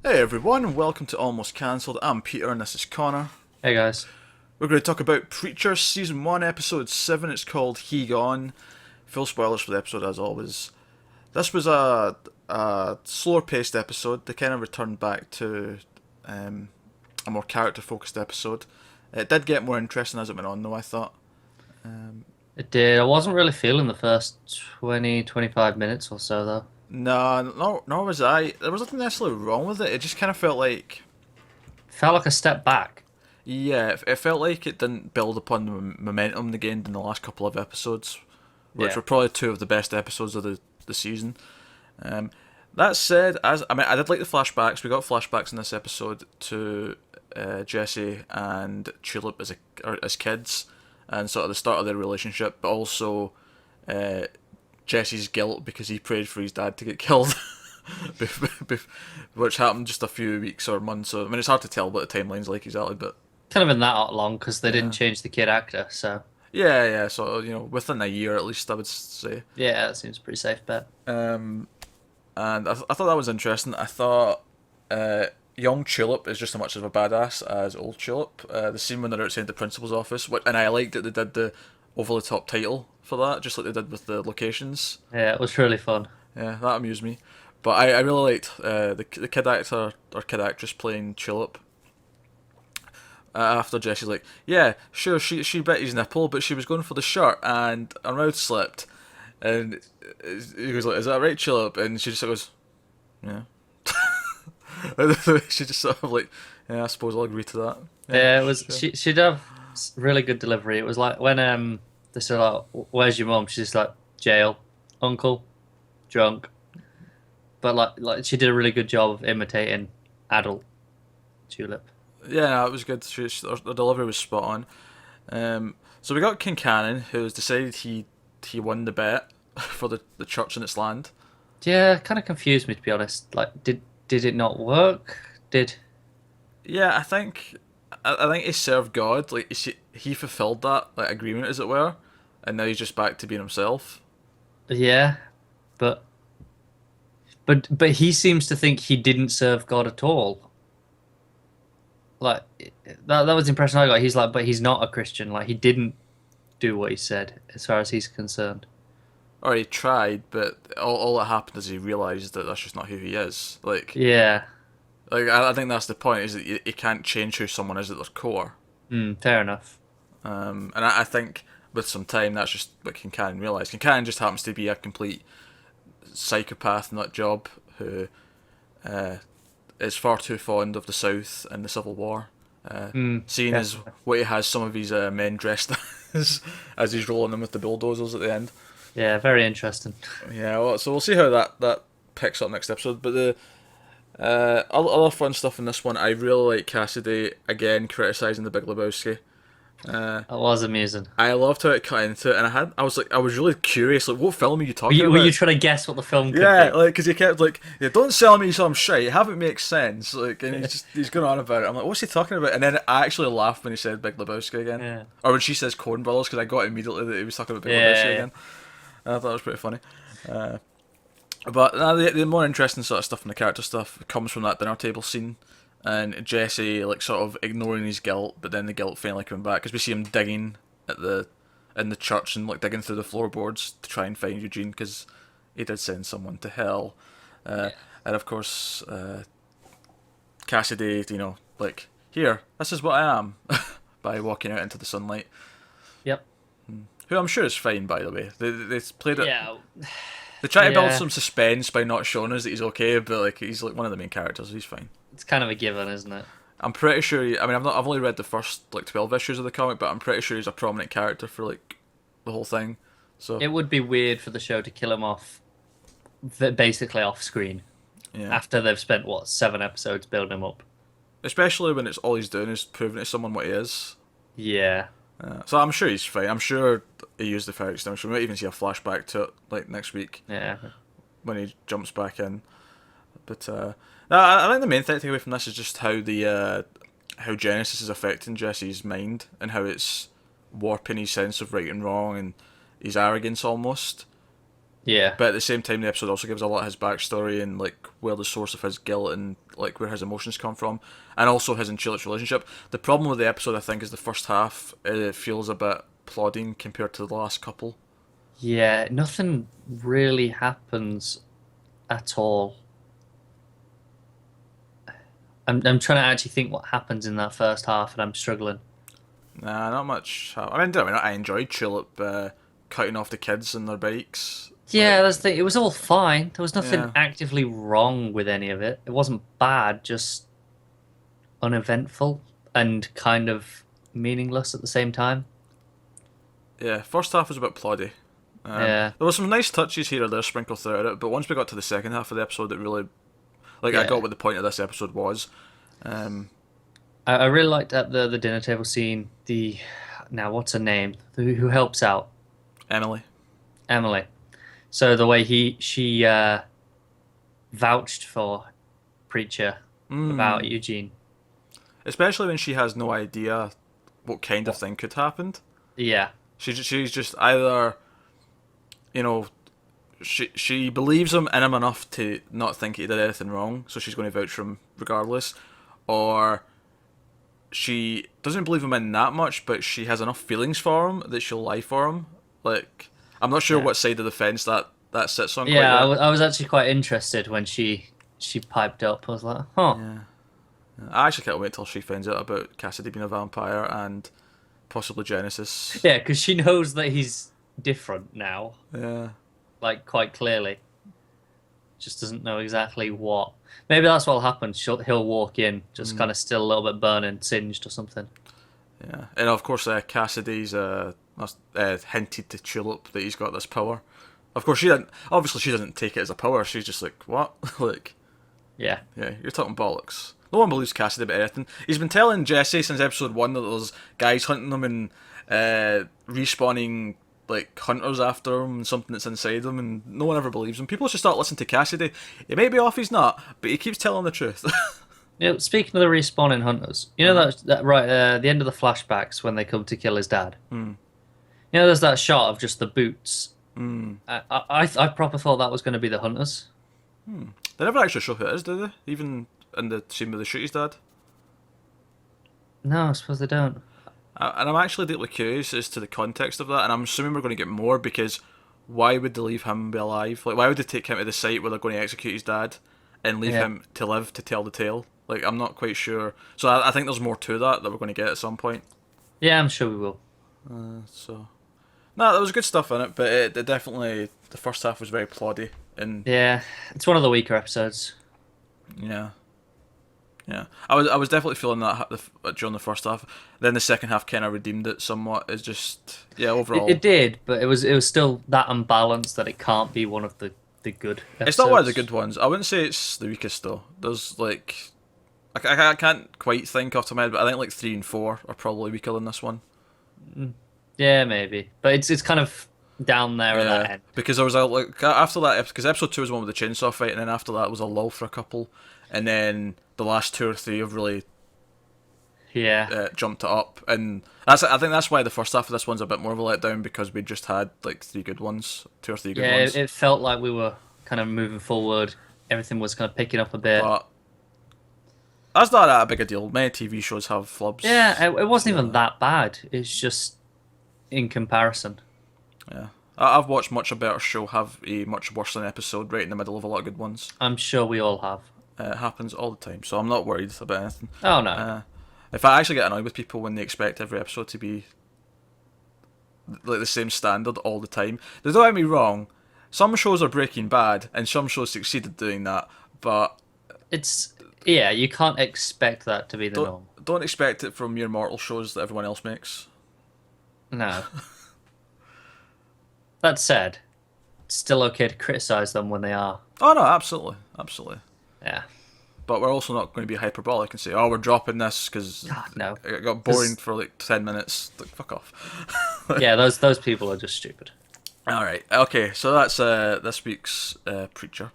Hey everyone, welcome to Almost Cancelled. I'm Peter and this is Connor. Hey guys. We're going to talk about Preacher Season 1, Episode 7. It's called He Gone. Full spoilers for the episode as always. This was a slower paced episode. They kind of returned back to a more character focused episode. It did get more interesting as it went on though, I thought. It did. I wasn't really feeling the first 20-25 minutes or so though. No, nor was I. There was nothing necessarily wrong with it. It just kind of felt like, Felt like a step back. yeah, it felt like it didn't build upon the momentum they gained in the last couple of episodes, which Yeah. were probably two of the best episodes of the season. Um, that said, I did like the flashbacks. We got flashbacks in this episode to Jesse and Tulip as kids, and sort of the start of their relationship, but also uh, Jesse's guilt because he prayed for his dad to get killed, which happened just a few weeks or months. So I mean, it's hard to tell what the timeline's like exactly, but Kind of been that long because they didn't yeah, change the kid actor, so yeah. So within a year at least, I would say. yeah, that seems a pretty safe bet. Um, and I thought that was interesting. I thought young Tulip is just as much of a badass as old Tulip. The scene when they're outside the principal's office, and I liked that they did the over the top title for that, just like they did with the locations. Yeah, it was really fun. Yeah, that amused me. But I really liked the kid actor or kid actress playing Tulip. After Jesse's like, yeah, sure, she bit his nipple, but she was going for the shirt, and her mouth slipped, and he goes like, "Is that right, Tulip?" And she just sort of goes, "Yeah." She just sort of like, "Yeah, I suppose I'll agree to that." Yeah, Yeah, it was. sure. She'd have really good delivery. It was like when they said like, "Where's your mum?" She's just like, "Jail, uncle, drunk." But like she did a really good job of imitating adult Tulip. Yeah, no, it was good. The delivery was spot on. So we got Kincannon, who's decided he won the bet for the church and its land. Yeah, kind of confused me to be honest. Like, did it not work? Did Yeah, I think he served God. Like he fulfilled that like agreement, as it were, and now he's just back to being himself. yeah, but but he seems to think he didn't serve God at all. Like that was the impression I got. He's like, but he's not a Christian. Like he didn't do what he said, as far as he's concerned. Or he tried, but all that happened is he realised that that's just not who he is. Yeah, I think that's the point, is that you can't change who someone is at their core. fair enough. And I think with some time, that's just what Kincannon realised. Kincannon just happens to be a complete psychopath nut job who uh, is far too fond of the South and the Civil War. Seeing as Definitely. what he has some of his men dressed as he's rolling them with the bulldozers at the end. Yeah, very interesting. Yeah, well, so we'll see how that picks up next episode. But the other fun stuff in this one, I really like Cassidy again criticising the Big Lebowski. That was amusing. I loved how it cut into it, and I was really curious, like, what film are you Were talking you, were you about? trying to guess what the film could Yeah, be? like, because he kept like, yeah, don't sell me some shit, have it make sense, like, and he's going on about it. I'm like, what's he talking about? And then I actually laughed when he said Big Lebowski again, Yeah. or when she says Coen Brothers, because I got immediately that he was talking about Big Lebowski Yeah. again. And I thought it was pretty funny. But the more interesting sort of stuff and the character stuff comes from that dinner table scene, and Jesse like sort of ignoring his guilt, but then the guilt finally coming back because we see him digging at the in the church and like digging through the floorboards to try and find Eugene because he did send someone to hell, Yeah. and of course Cassidy, like, here, this is what I am, by walking out into the sunlight, Yep. who I'm sure is fine, by the way. They played it. Yeah. They try to build Yeah. some suspense by not showing us that he's okay, but like he's like one of the main characters. He's fine. It's kind of a given, isn't it? I'm pretty sure. I've only read the first like 12 issues of the comic, but I'm pretty sure he's a prominent character for like the whole thing. So It would be weird for the show to kill him off, basically off screen, yeah, after they've spent what 7 episodes building him up. especially when it's all he's doing is proving to someone what he is. Yeah. So I'm sure he's fine. I'm sure he used the fire extinguisher. We might even see a flashback to it like next week Yeah. when he jumps back in. But no, I think the main thing to take away from this is just how Genesis is affecting Jesse's mind and how it's warping his sense of right and wrong and his arrogance almost. Yeah. But at the same time, the episode also gives a lot of his backstory and like where the source of his guilt and like where his emotions come from, and also his and Chulip's relationship. The problem with the episode, I think, is the first half. It feels a bit plodding compared to the last couple. Yeah, nothing really happens at all. I'm trying to actually think what happens in that first half, and I'm struggling. Nah, not much. I enjoyed Chulip cutting off the kids and their bikes. Yeah, Like, that's the thing. It was all fine. There was nothing yeah, actively wrong with any of it. It wasn't bad, just uneventful and kind of meaningless at the same time. yeah. First half was a bit ploddy. Yeah, There were some nice touches here or there sprinkled throughout it, but once we got to the second half of the episode, it really like I got yeah. what the point of this episode was. Um, I really liked at the dinner table scene. The now what's her name? Who helps out Emily. Emily. So the way she vouched for Preacher about Eugene. Especially when she has no idea what kind of thing could happen. Yeah, She's just either, you know, she believes him in him enough to not think he did anything wrong, so she's going to vouch for him regardless, or she doesn't believe him in that much, but she has enough feelings for him that she'll lie for him. Like, I'm not sure yeah, what side of the fence that sits on quite yeah. yet. I was actually quite interested when she piped up. I was like, huh. Yeah. I actually can't wait till she finds out about Cassidy being a vampire and possibly Genesis. Yeah, because she knows that he's different now, Yeah. like quite clearly. Just doesn't know exactly what. Maybe that's what'll happen. He'll walk in, just kind of still a little bit burning, singed or something. Yeah. And of course, Cassidy's hinted to Tulip that he's got this power. Of course, she didn't. Obviously, she doesn't take it as a power. She's just like, what? Like, Yeah, yeah, you're talking bollocks. No one believes Cassidy about anything. He's been telling Jesse since episode 1 that there's guys hunting him and respawning like hunters after him and something that's inside him, and no one ever believes him. People should start listening to Cassidy. He may be off, he's not, but he keeps telling the truth. yeah. Speaking of the respawning hunters, you know that right the end of the flashbacks when they come to kill his dad. You know, there's that shot of just the boots. I proper thought that was going to be the hunters. They never actually show who it is, do they? Even in the scene where they shoot his dad. No, I suppose they don't. And I'm actually deeply curious as to the context of that, and I'm assuming we're going to get more because why would they leave him be alive? Like, why would they take him to the site where they're going to execute his dad and leave Yeah. him to live to tell the tale? Like, I'm not quite sure. So I think there's more to that we're going to get at some point. Yeah, I'm sure we will. So, no, there was good stuff in it, but it definitely the first half was very ploddy, and Yeah, it's one of the weaker episodes. yeah. Yeah, I was definitely feeling that during the first half. Then the second half kind of redeemed it somewhat. It's just overall, It did, but it was still that unbalanced that it can't be one of the good episodes. it's not one of the good ones. I wouldn't say it's the weakest though. There's like, I can't quite think off the top of my head, but I think like 3 and 4 are probably weaker than this one. Yeah, maybe, but it's kind of down there at that end. Because there was a like after that because episode 2 was the one with the chainsaw fight, and then after that was a lull for a couple, and then the last 2 or 3 have really Yeah, jumped it up, and I think that's why the first half of this one's a bit more of a letdown because we just had like 3 good ones, 2 or 3 good yeah. ones. It felt like we were kind of moving forward. Everything was kind of picking up a bit. But that's not that big a deal. Many TV shows have flubs. Yeah, it wasn't even that bad. It's just in comparison. Yeah. I've watched much a better show have a much worse than episode right in the middle of a lot of good ones. I'm sure we all have. It happens all the time, so I'm not worried about anything. Oh no. If I actually get annoyed with people when they expect every episode to be like the same standard all the time, don't get me wrong. Some shows are Breaking Bad, and some shows succeed at doing that, but Yeah, you can't expect that to be the norm. don't expect it from mere mortal shows that everyone else makes. No. That said, it's still okay to criticize them when they are. Oh no, absolutely, absolutely. Yeah. But we're also not going to be hyperbolic and say, "Oh, we're dropping this because No. it got boring for like 10 minutes." Like, fuck off. Yeah, those people are just stupid. All right, okay. So that's this week's Preacher.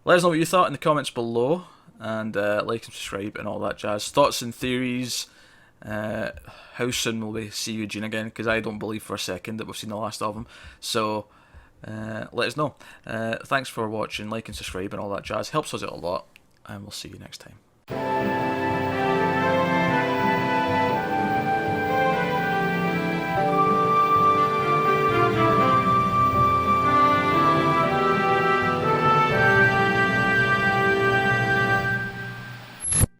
Let us know what you thought in the comments below, and like and subscribe and all that jazz. Thoughts and theories. How soon will we see Eugene again? Because I don't believe for a second that we've seen the last of him. So let us know. Thanks for watching, like and subscribe and all that jazz. Helps us out a lot, and we'll see you next time.